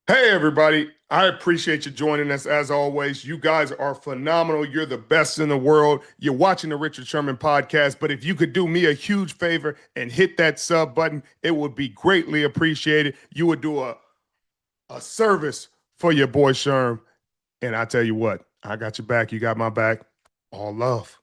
Hey, everybody. I appreciate you joining us as always. You guys are phenomenal. You're the best in the world. You're watching the Richard Sherman podcast. But if you could do me a huge favor and hit that sub button, it would be greatly appreciated. You would do a service for your boy Sherm. And I tell you what, I got your back. You got my back. All love.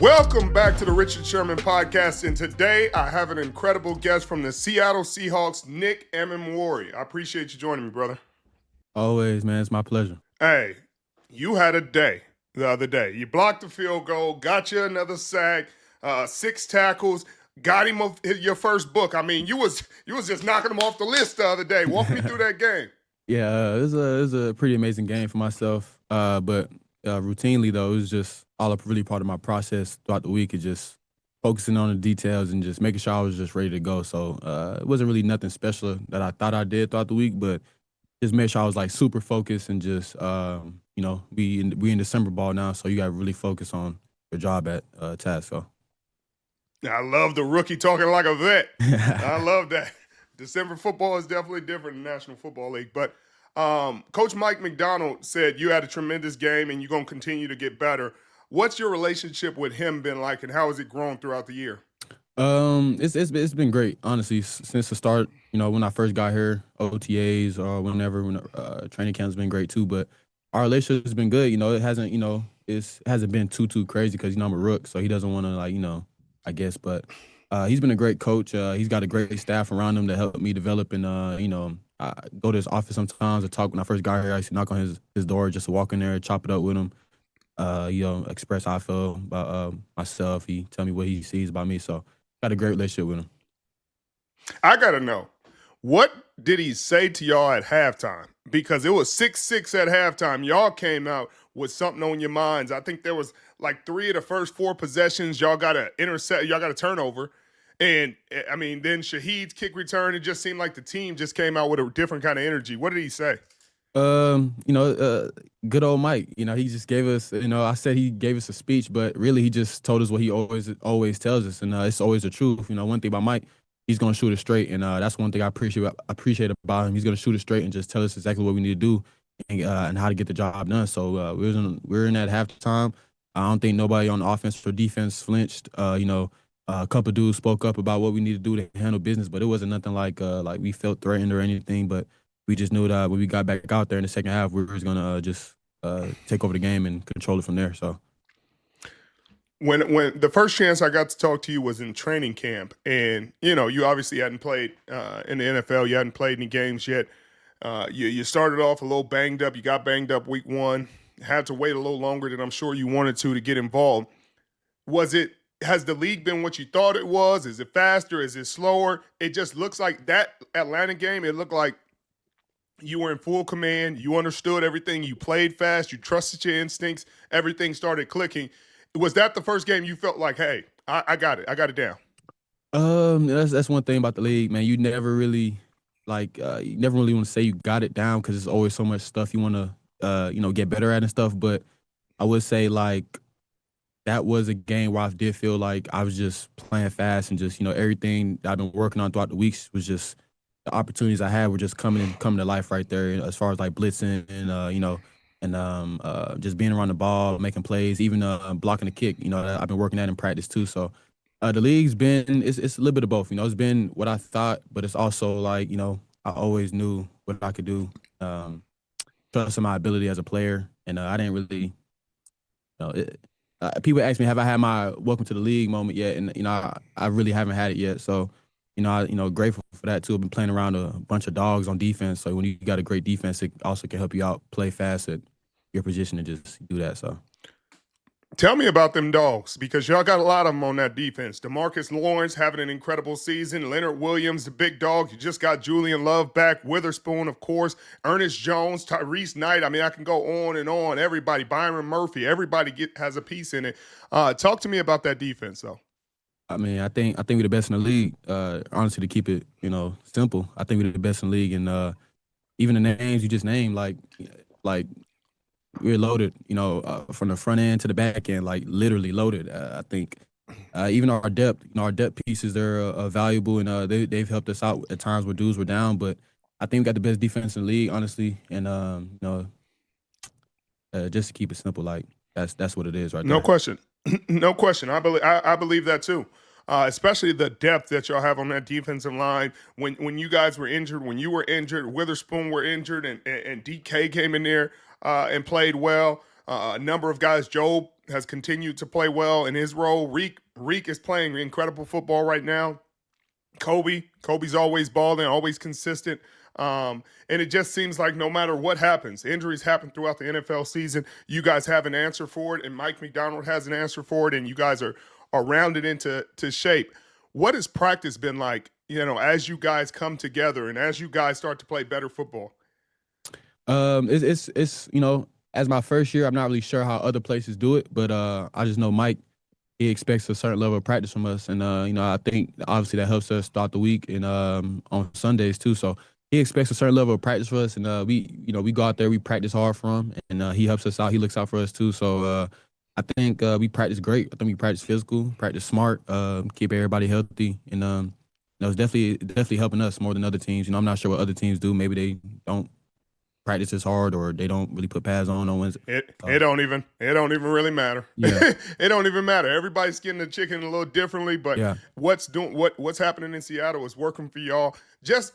Welcome back to the Richard Sherman podcast. And today I have an incredible guest from the Seattle Seahawks, Nick Emmanwori. I appreciate you joining me, brother. Always, man. It's my pleasure. Hey, you had a day the other day. You blocked the field goal, got you another sack, six tackles, got him your first book. I mean, you was just knocking him off the list the other day. Walk me through that game. Yeah, it was a pretty amazing game for myself. But routinely though, it was just all up really part of my process throughout the week. Is just focusing on the details and just making sure I was just ready to go. So it wasn't really nothing special that I thought I did throughout the week, but just made sure I was like super focused and just we in December ball now, so you got to really focus on your job at task. So. I love the rookie talking like a vet. I love that. December football is definitely different than National Football League. But Coach Mike Macdonald said you had a tremendous game and you're going to continue to get better. What's your relationship with him been like, and how has it grown throughout the year? It's been great, honestly, since the start. When I first got here, OTAs or whenever, when training camp's been great too. But our relationship has been good. It hasn't, it hasn't been too crazy because I'm a rook, so he doesn't want to I guess. But he's been a great coach. He's got a great staff around him to help me develop, and I go to his office sometimes to talk. When I first got here, I used to knock on his door just to walk in there, chop it up with him. Express how I feel about myself. He tell me what he sees about me. So got a great relationship with him. I got to know, what did he say to y'all at halftime? Because it was 6-6 at halftime. Y'all came out with something on your minds. I think there was like three of the first four possessions. Y'all got to intercept. Y'all got a turnover. And I mean, then Shaheed's kick return, it just seemed like the team just came out with a different kind of energy. What did he say? Good old Mike. He just gave us. I said he gave us a speech, but really he just told us what he always tells us, and it's always the truth. One thing about Mike, he's gonna shoot it straight, and that's one thing I appreciate about him. He's gonna shoot it straight and just tell us exactly what we need to do, and how to get the job done. So we were in that halftime. I don't think nobody on offense or defense flinched. A couple of dudes spoke up about what we need to do to handle business, but it wasn't nothing like we felt threatened or anything. But we just knew that when we got back out there in the second half, we were gonna just take over the game and control it from there. So. When the first chance I got to talk to you was in training camp, and you obviously hadn't played in the NFL. You hadn't played any games yet. You started off a little banged up. You got banged up week one. Had to wait a little longer than I'm sure you wanted to get involved. Was it? Has the league been what you thought it was? Is it faster? Is it slower? It just looks like that Atlanta game. It looked like you were in full command. You understood everything. You played fast. You trusted your instincts. Everything started clicking. Was that the first game you felt like, hey, I got it. I got it down? That's one thing about the league, man. You never really want to say you got it down because there's always so much stuff you want to get better at and stuff. But I would say like that was a game where I did feel like I was just playing fast and just everything that I've been working on throughout the weeks was just the opportunities I had were just coming to life right there, as far as like blitzing and just being around the ball, making plays, even blocking the kick. I've been working at in practice too. So the league's been it's a little bit of both. It's been what I thought, but it's also like I always knew what I could do. Trust in my ability as a player, and I didn't really. People ask me, have I had my welcome to the league moment yet? And I really haven't had it yet. So grateful for that too. I've been playing around a bunch of dogs on defense. So when you got a great defense, it also can help you out play fast at your position and just do that. So. Tell me about them dogs, because y'all got a lot of them on that defense. DeMarcus Lawrence having an incredible season. Leonard Williams, the big dog. You just got Julian Love back. Witherspoon, of course. Ernest Jones, Tyrese Knight. I mean, I can go on and on. Everybody, Byron Murphy, everybody has a piece in it. Talk to me about that defense, though. I mean, I think we're the best in the league. Honestly, to keep it, simple, I think we're the best in the league, and even the names you just named, like we're loaded. From the front end to the back end, like literally loaded. I think Even our depth pieces, they're valuable, and they've helped us out at times where dudes were down. But I think we got the best defense in the league, honestly. And just to keep it simple, like that's what it is right No there. question. No question. I believe that too. Especially the depth that y'all have on that defensive line. When you guys were injured, when you were injured, Witherspoon were injured, and DK came in there and played well. A number of guys. Job has continued to play well in his role. Reek is playing incredible football right now. Kobe's always balling, always consistent. And it just seems like no matter what happens, injuries happen throughout the NFL season. You guys have an answer for it, and Mike Macdonald has an answer for it, and you guys are rounded into shape. What has practice been like, as you guys come together and as you guys start to play better football? It's as my first year, I'm not really sure how other places do it, but I just know Mike, he expects a certain level of practice from us, and I think obviously that helps us start the week and on Sundays too. So he expects a certain level of practice for us, and we go out there, we practice hard for him, and he helps us out. He looks out for us too. So I think we practice great. I think we practice physical, practice smart, keep everybody healthy, and it's definitely helping us more than other teams. I'm not sure what other teams do. Maybe they don't practice as hard, or they don't really put pads on Wednesday. It don't even really matter. Yeah. It don't even matter. Everybody's getting the chicken a little differently, but Yeah. what's happening in Seattle is working for y'all. Just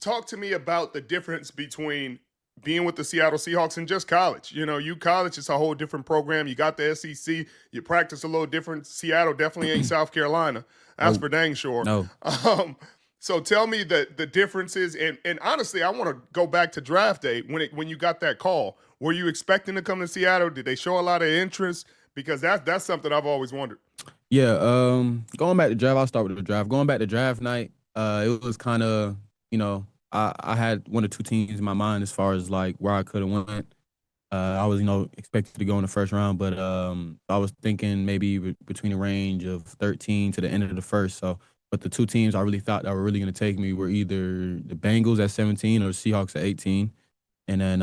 talk to me about the difference between being with the Seattle Seahawks and just college. You college is a whole different program. You got the SEC. You practice a little different. Seattle definitely ain't South Carolina. That's for dang sure. No. So tell me the differences, and honestly, I want to go back to draft day when you got that call. Were you expecting to come to Seattle? Did they show a lot of interest? Because that's something I've always wondered. Yeah. Going back to draft, I'll start with the draft. Going back to draft night, it was kind of, I had one or two teams in my mind as far as like where I could have went. I was, expected to go in the first round, but I was thinking maybe between the range of 13 to the end of the first. So, but the two teams I really thought that were really going to take me were either the Bengals at 17 or the Seahawks at 18, and then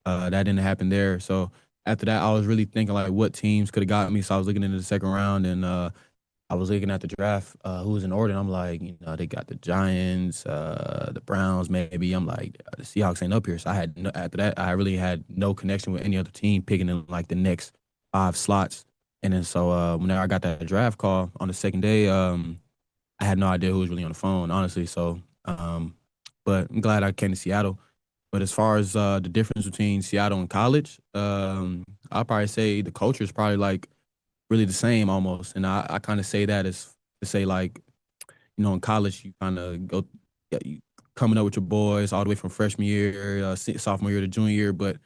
that didn't happen there. So after that, I was really thinking like what teams could have got me. So I was looking into the second round, and I was looking at the draft, who was in order, and I'm like, they got the Giants, the Browns, maybe. I'm like, the Seahawks ain't up here. So after that, I really had no connection with any other team picking in like the next 5 slots. And then so whenever I got that draft call on the second day, I had no idea who was really on the phone, honestly. So, but I'm glad I came to Seattle. But as far as the difference between Seattle and college, I'll probably say the culture is probably like really the same almost. And I kind of say that as to say like, in college you kind of go, yeah, you coming up with your boys all the way from freshman year, sophomore year to junior year, but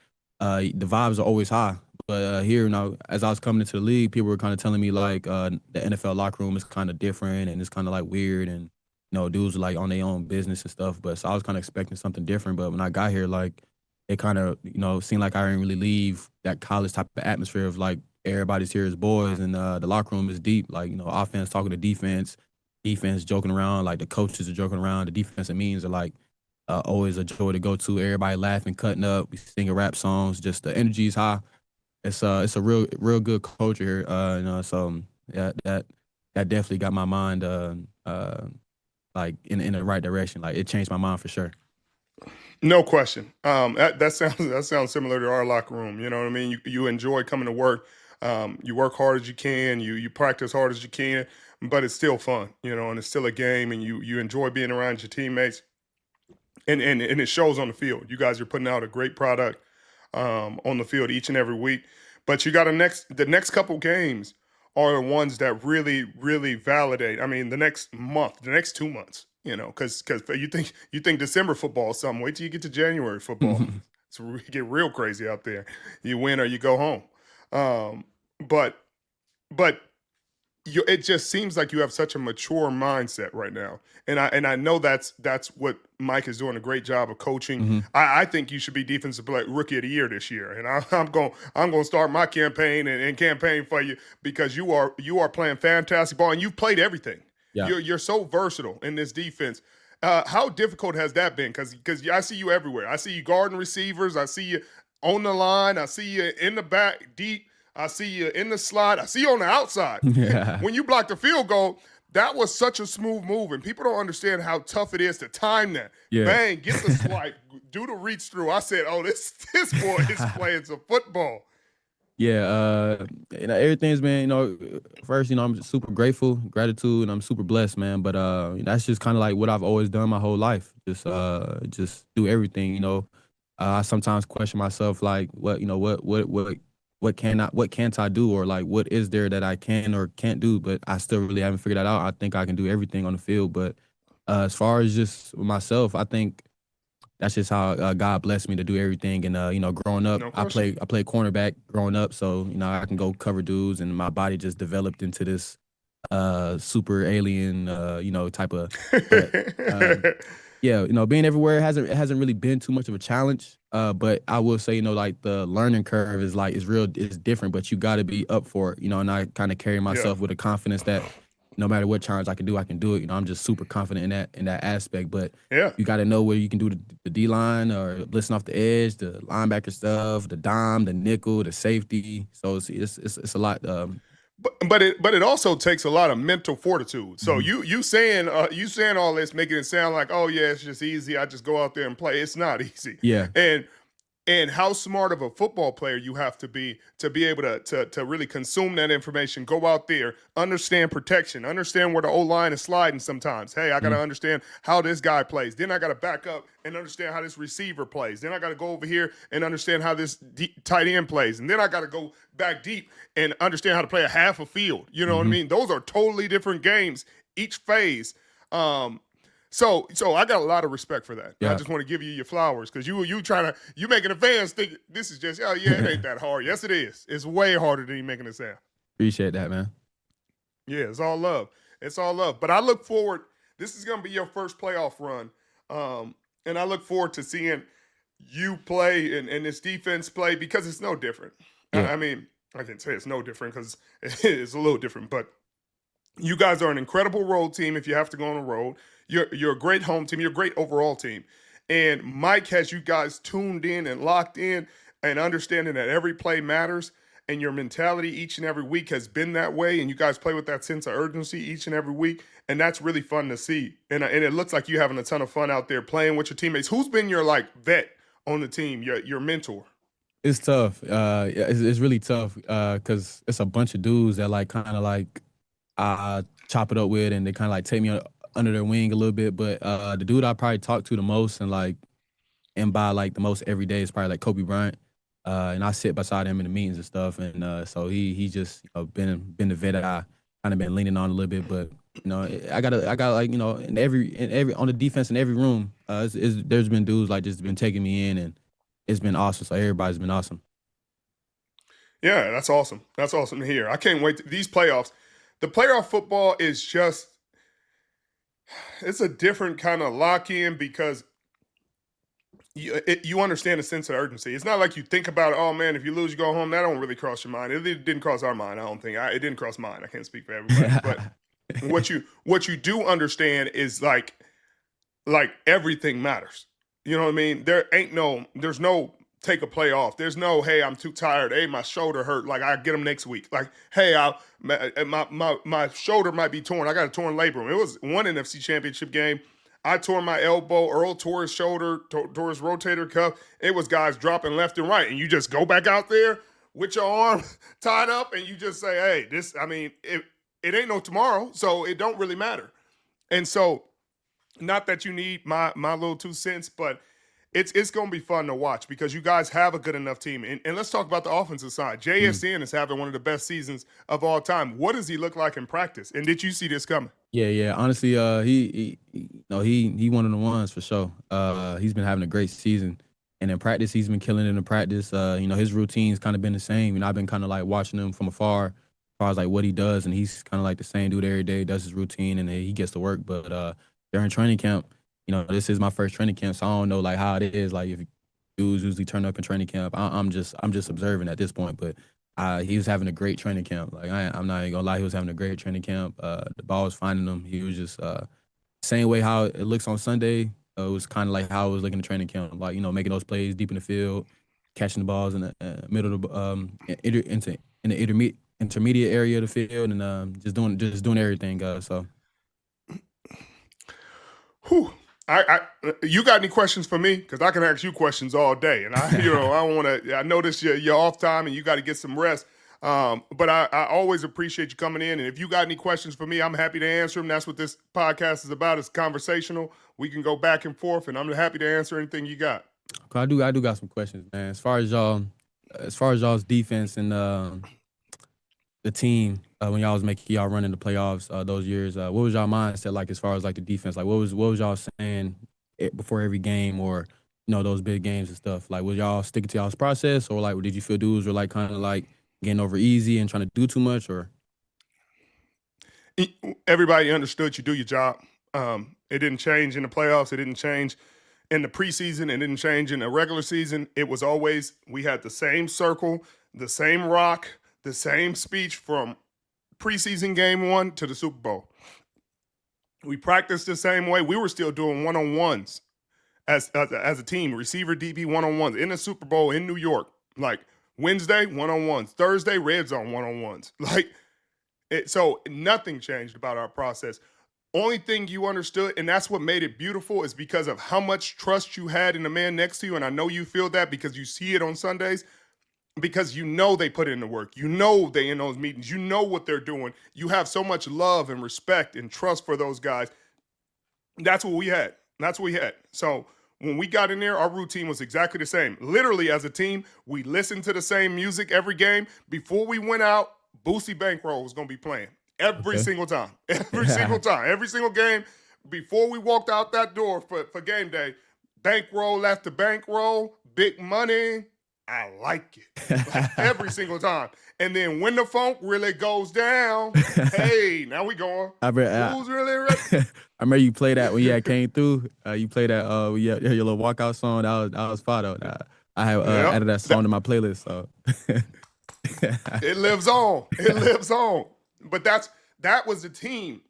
the vibes are always high. But here now, as I was coming into the league, people were kind of telling me like the NFL locker room is kind of different and it's kind of like weird, and dudes are like on their own business and stuff. But so I was kind of expecting something different. But when I got here, like it kind of seemed like I didn't really leave that college type of atmosphere of like everybody's here as boys, and the locker room is deep. Like offense talking to defense joking around. Like the coaches are joking around. The defensive meetings are like always a joy to go to. Everybody laughing, cutting up, we singing rap songs. Just the energy is high. It's a real good culture here. So yeah, that definitely got my mind like in the right direction. Like it changed my mind for sure. No question. That sounds similar to our locker room. You know what I mean? You enjoy coming to work. You work hard as you can. You practice hard as you can, but it's still fun. And it's still a game, and you enjoy being around your teammates, and it shows on the field. You guys are putting out a great product on the field each and every week. But you got the next couple games are the ones that really, really validate. I mean, the next month, the next 2 months, because you think December football is something. Wait till you get to January football. It's get real crazy out there. You win or you go home. But it just seems like you have such a mature mindset right now, and I know that's what Mike is doing a great job of coaching. Mm-hmm. I think you should be defensive rookie of the year this year, and I'm going to start my campaign and campaign for you, because you are playing fantastic ball, and you've played everything. Yeah. You're so versatile in this defense. How difficult has that been? Because I see you everywhere. I see you guarding receivers. I see you on the line. I see you in the back deep. I see you in the slot. I see you on the outside. Yeah. When you blocked the field goal, that was such a smooth move, and people don't understand how tough it is to time that. Yeah. Bang, get the swipe, do the reach through. I said, "Oh, this boy is playing some football." Yeah, everything's been, first, I'm just super grateful, gratitude, and I'm super blessed, man. But that's just kind of like what I've always done my whole life. Just do everything, I sometimes question myself, like, what can't I do, or like, what is there that I can or can't do? But I still really haven't figured that out. I think I can do everything on the field, but as far as just myself, I think that's just how God blessed me to do everything. And growing up, No I question. played cornerback growing up, so I can go cover dudes, and my body just developed into this super alien type of. But yeah, being everywhere hasn't really been too much of a challenge. But I will say, like the learning curve is different, but you got to be up for it, and I kind of carry Yeah, myself with a confidence that no matter what challenge I can do, I can do it. I'm just super confident in that aspect. But yeah. you got to know where you can do the D line or listen off the edge, the linebacker stuff, the dime, the nickel, the safety. So it's a lot. But it also takes a lot of mental fortitude. So Mhm. you saying all this, making it sound like, oh yeah, it's just easy. I just go out there and play. It's not easy. Yeah. And how smart of a football player you have to be able to really consume that information, go out there, understand protection, understand where the O-line is sliding sometimes. Hey, I got to Mhm. understand how this guy plays. Then I got to back up and understand how this receiver plays. Then I got to go over here and understand how this tight end plays. And then I got to go back deep and understand how to play a half a field. You know what I Mhm. mean? Those are totally different games, each phase. So I got a lot of respect for that. And I Yeah. just want to give you your flowers because you making the fans think this is just, oh yeah, it ain't that hard. Yes, it is. It's way harder than you making it sound. Appreciate that, man. Yeah, it's all love. It's all love. But I look forward. This is gonna be your first playoff run, and I look forward to seeing you play and this defense play because it's no different. Yeah. I mean, I can say it's no different because it's a little different, but you guys are an incredible road team if you have to go on the road. You're a great home team. You're a great overall team. And Mike has you guys tuned in and locked in and understanding that every play matters. And your mentality each and every week has been that way. And you guys play with that sense of urgency each and every week. And that's really fun to see. And it looks like you're having a ton of fun out there playing with your teammates. Who's been your like vet on the team, your mentor? It's tough. Yeah, it's really tough. Cause it's a bunch of dudes that like kind of like I chop it up with, and they kind of like take me under their wing a little bit. But the dude I probably talk to the most and by like the most every day is probably like Kobe Bryant. And I sit beside him in the meetings and stuff. And so he just been the vet that I kind of been leaning on a little bit. But I got like in every on the defense in every room. There's been dudes like just been taking me in, and it's been awesome. So everybody's been awesome. Yeah, that's awesome. That's awesome to hear. I can't wait. These playoffs, the playoff football is just, it's a different kind of lock in because you understand the sense of urgency. It's not like you think about, oh man, if you lose, you go home. That don't really cross your mind. It didn't cross our mind. I don't think it didn't cross mine. I can't speak for everybody, but what you do understand is like everything matters. You know what I mean? There's no take a play off. There's no, hey, I'm too tired. Hey, my shoulder hurt. Like I get them next week. Like, hey, my shoulder might be torn. I got a torn labrum. It was one NFC Championship game. I tore my elbow. Earl tore his shoulder, tore his rotator cuff. It was guys dropping left and right, and you just go back out there with your arm tied up, and you just say, hey, this. I mean, it ain't no tomorrow, so it don't really matter. And so not that you need my little 2 cents, but it's going to be fun to watch because you guys have a good enough team. And let's talk about the offensive side. JSN is having one of the best seasons of all time. What does he look like in practice? And did you see this coming? Yeah, yeah. Honestly, he one of the ones for sure. He's been having a great season, and in practice, he's been killing it in practice. His routine's kind of been the same, and I've been kind of like watching him from afar, as far as like what he does, and he's kind of like the same dude every day. Does his routine, and then he gets to work. But during training camp, this is my first training camp, so I don't know like how it is. Like if dudes usually turn up in training camp, I'm just observing at this point, but. He was having a great training camp. Like I'm not even gonna lie, he was having a great training camp. The ball was finding him. He was just same way how it looks on Sunday. It was kind of like how it was looking at training camp. Like making those plays deep in the field, catching the balls in the middle of the in the intermediate area of the field, and just doing everything. So. Whew. You got any questions for me? Because I can ask you questions all day, and I want to. I notice you're off time and you got to get some rest. But I always appreciate you coming in, and if you got any questions for me, I'm happy to answer them. That's what this podcast is about. It's conversational. We can go back and forth, and I'm happy to answer anything you got. Okay, I do got some questions, man. As far as y'all's defense and the team when y'all was making y'all run in the playoffs those years, what was y'all mindset like as far as like the defense? Like what was y'all saying before every game, or those big games and stuff? Like was y'all sticking to y'all's process, or like did you feel dudes were like kind of like getting over easy and trying to do too much? Or everybody understood you do your job. It didn't change in the playoffs. It didn't change in the preseason. It didn't change in the regular season. It was always, we had the same circle, the same rock, the same speech from preseason game 1 to the Super Bowl. We practiced the same way. We were still doing one-on-ones as a team, receiver DB one-on-ones in the Super Bowl in New York. Like Wednesday, one-on-ones. Thursday, red zone one-on-ones. So nothing changed about our process. Only thing you understood, and that's what made it beautiful, is because of how much trust you had in the man next to you. And I know you feel that because you see it on Sundays, because they put in the work. They in those meetings. You know what they're doing. You have so much love and respect and trust for those guys. That's what we had. So when we got in there, our routine was exactly the same. Literally, as a team, we listened to the same music every game. Before we went out, Boosie Bankroll was going to be playing every single time. Every single time. Every single game. Before we walked out that door for game day, Bankroll after Bankroll, big money. I like it. Every single time. And then when the funk really goes down, hey, now we going. Who's really ready? I remember you played that when you had came through. You played that your little walkout song. That was fire though. I have added that song to my playlist. So it lives on. It lives on. But that was the team.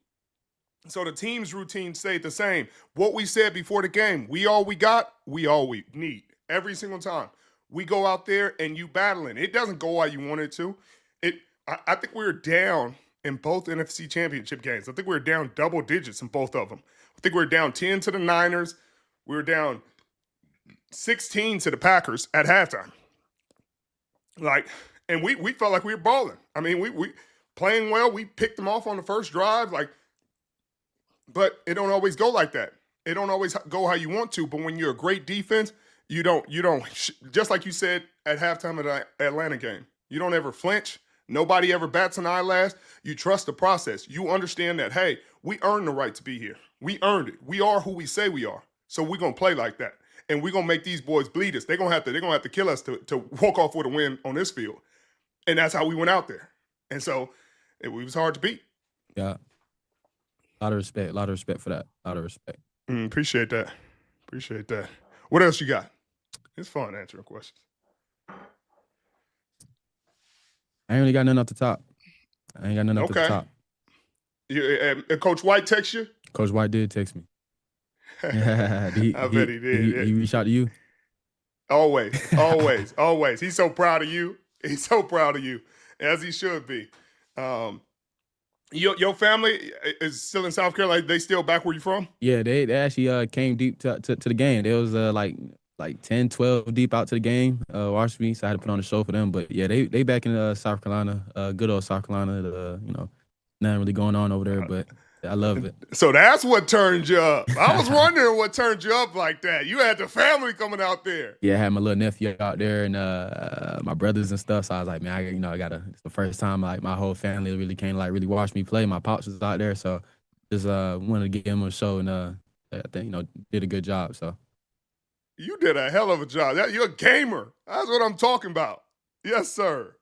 So the team's routine stayed the same. What we said before the game, we all we got, we all we need. Every single time. We go out there and you battling. It doesn't go how you want it to. I think we were down in both NFC Championship games. I think we were down double digits in both of them. I think we were down 10 to the Niners. We were down 16 to the Packers at halftime. And we felt like we were balling. I mean, we playing well. We picked them off on the first drive. But it don't always go like that. It don't always go how you want to. But when you're a great defense, you don't, just like you said at halftime of the Atlanta game, you don't ever flinch. Nobody ever bats an eyelash. You trust the process. You understand that, hey, we earned the right to be here. We earned it. We are who we say we are. So we're going to play like that. And we're going to make these boys bleed us. They're going to have to kill us to walk off with a win on this field. And that's how we went out there. And so it was hard to beat. Yeah. A lot of respect for that. A lot of respect. Appreciate that. What else you got? It's fun answering questions. I ain't really got nothing off the top. Off the top. Coach White text you? Coach White did text me. I bet he did. He reached out to you? Always. He's so proud of you. As he should be. Your family is still in South Carolina. They still back where you from? Yeah, they actually came deep to the game. There was like 10, 12 deep out to the game, watched me, so I had to put on a show for them. But yeah, they back in South Carolina, good old South Carolina. Nothing really going on over there, but I love it. So that's what turned you up. I was wondering what turned you up like that. You had the family coming out there. Yeah, I had my little nephew out there and my brothers and stuff. So I was like, man, it's the first time like my whole family really came to really watch me play. My pops was out there, so just wanted to give him a show, and I think did a good job. So. You did a hell of a job. You're a gamer. That's what I'm talking about. Yes, sir.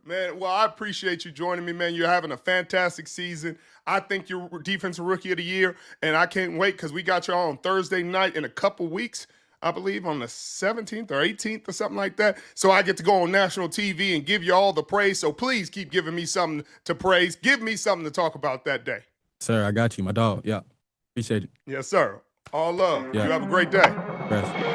Man, well, I appreciate you joining me, man. You're having a fantastic season. I think you're Defensive Rookie of the Year, and I can't wait because we got you on Thursday night in a couple weeks, I believe on the 17th or 18th or something like that. So I get to go on national TV and give you all the praise. So please keep giving me something to praise. Give me something to talk about that day. Sir, I got you, my dog. Yeah, appreciate it. Yes, sir. All love. Yeah. You have a great day. Rest.